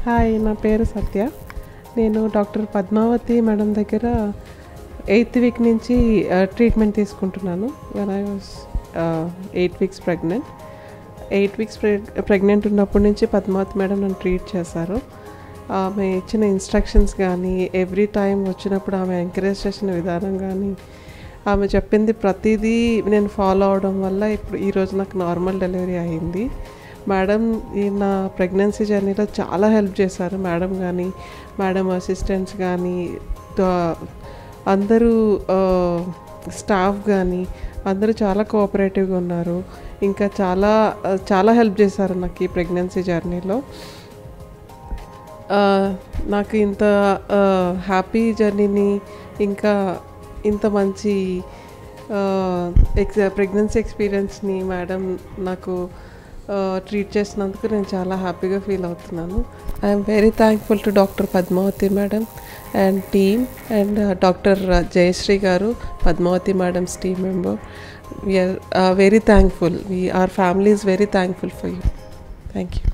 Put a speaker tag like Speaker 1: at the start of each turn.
Speaker 1: Hi, నా పేరు సత్య. నేను డాక్టర్ పద్మావతి మేడం దగ్గర 8th వీక్ నుంచి ట్రీట్మెంట్ తీసుకుంటున్నాను. When I was 8 weeks pregnant. 8 weeks pregnant ఉన్నప్పటి నుంచి పద్మావతి మేడం నన్ను ట్రీట్ చేశారు. ఆమె ఇచ్చిన ఇన్స్ట్రక్షన్స్ కానీ, ఎవ్రీ టైం వచ్చినప్పుడు ఆమె ఎంకరేజ్ చేసిన విధానం కానీ, ఆమె చెప్పింది ప్రతిదీ నేను ఫాలో అవడం వల్ల ఇప్పుడు ఈరోజు నాకు నార్మల్ డెలివరీ అయింది. మేడం నా ప్రెగ్నెన్సీ జర్నీలో చాలా హెల్ప్ చేశారు. మేడం కానీ, మేడం అసిస్టెంట్స్ కానీ, అందరూ స్టాఫ్ కానీ అందరూ చాలా కోఆపరేటివ్గా ఉన్నారు. ఇంకా చాలా హెల్ప్ చేశారు నాకు ఈ ప్రెగ్నెన్సీ జర్నీలో. నాకు ఇంత హ్యాపీ జర్నీని, ఇంకా ఇంత మంచి ప్రెగ్నెన్సీ ఎక్స్పీరియన్స్ని మేడం నాకు ట్రీట్ చేసినందుకు నేను చాలా హ్యాపీగా ఫీల్ అవుతున్నాను. I'm very thankful to doctor Padmavathi madam and team and doctor Jayashree garu, Padmavathi madam's team member. We are very thankful. Our family is very thankful for you. Thank you.